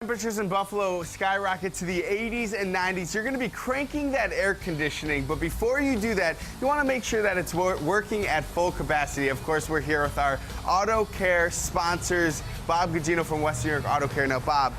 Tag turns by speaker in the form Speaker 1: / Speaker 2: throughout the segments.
Speaker 1: Temperatures in Buffalo skyrocket to the 80s and 90s. You're going to be cranking that air conditioning, but before you do that, you want to make sure that it's working at full capacity. Of course, we're here with our Auto Care sponsors, Bob Gugino from Western New York Auto Care. Now, Bob,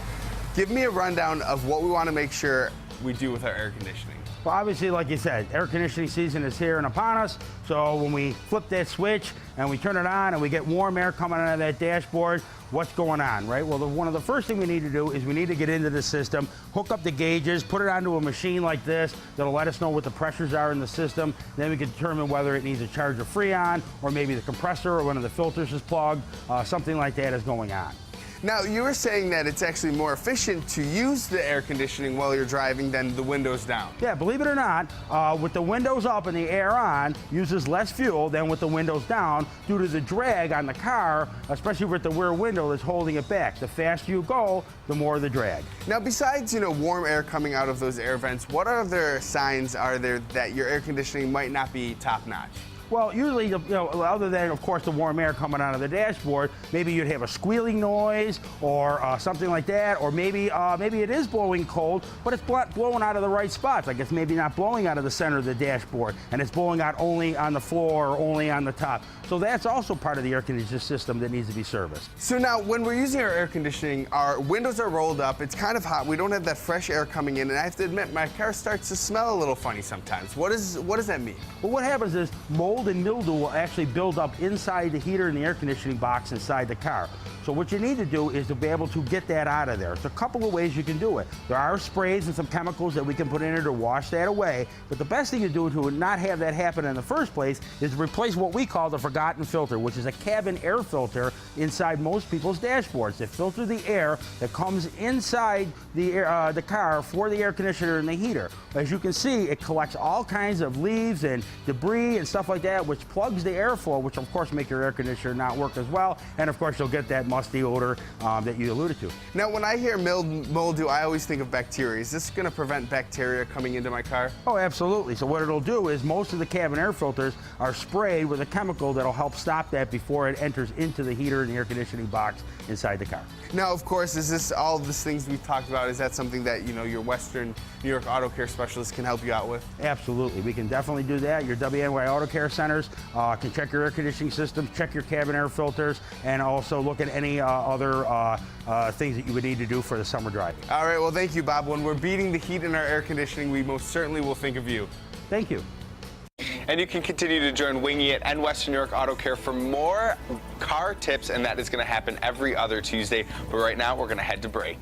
Speaker 1: give me a rundown of what we want to make sure we do with our air conditioning.
Speaker 2: Well, obviously, like you said, air conditioning season is here and upon us. So when we flip that switch and we turn it on and we get warm air coming out of that dashboard, what's going on, right? Well, one of the first things we need to do is we need to get into the system, hook up the gauges, put it onto a machine like this that'll let us know what the pressures are in the system. Then we can determine whether it needs a charge of Freon, or maybe the compressor or one of the filters is plugged. Something like that is going on.
Speaker 1: Now, you were saying that it's actually more efficient to use the air conditioning while you're driving than the windows down.
Speaker 2: Yeah, believe it or not, with the windows up and the air on, uses less fuel than with the windows down due to the drag on the car, especially with the rear window that's holding it back. The faster you go, the more the drag.
Speaker 1: Now, besides, warm air coming out of those air vents, what other signs are there that your air conditioning might not be top-notch?
Speaker 2: Well, usually, other than, of course, the warm air coming out of the dashboard, maybe you'd have a squealing noise or something like that, or maybe it is blowing cold, but it's blowing out of the right spots. Like it's maybe not blowing out of the center of the dashboard, and it's blowing out only on the floor or only on the top. So that's also part of the air conditioning system that needs to be serviced.
Speaker 1: So now, when we're using our air conditioning, our windows are rolled up, it's kind of hot, we don't have that fresh air coming in, and I have to admit, my car starts to smell a little funny sometimes. What does that mean?
Speaker 2: Well, what happens is mold and mildew will actually build up inside the heater and the air conditioning box inside the car. So what you need to do is to be able to get that out of there. There's a couple of ways you can do it. There are sprays and some chemicals that we can put in it to wash that away, but the best thing to do to not have that happen in the first place is to replace what we call the forgotten filter, which is a cabin air filter inside most people's dashboards that filter the air that comes inside the car for the air conditioner and the heater. As you can see, it collects all kinds of leaves and debris and stuff like that, which plugs the airflow, which of course make your air conditioner not work as well, and of course you'll get that musty odor that you alluded to.
Speaker 1: Now, when I hear mildew, I always think of bacteria. Is this going to prevent bacteria coming into my car?
Speaker 2: Oh, absolutely. So what it'll do is most of the cabin air filters are sprayed with a chemical that'll help stop that before it enters into the heater and the air conditioning box inside the car.
Speaker 1: Now, of course, is this all of these things we've talked about, is that something that your Western New York Auto Care specialist can help you out with? Absolutely.
Speaker 2: We can definitely do that. Your WNY Auto Care centers can check your air conditioning systems, check your cabin air filters, and also look at any other things that you would need to do for the summer driving.
Speaker 1: All right, well, thank you, Bob. When we're beating the heat in our air conditioning, we most certainly will think of you.
Speaker 2: Thank you.
Speaker 1: And you can continue to join Winging It and Western New York Auto Care for more car tips, and that is going to happen every other Tuesday. But right now, we're going to head to break.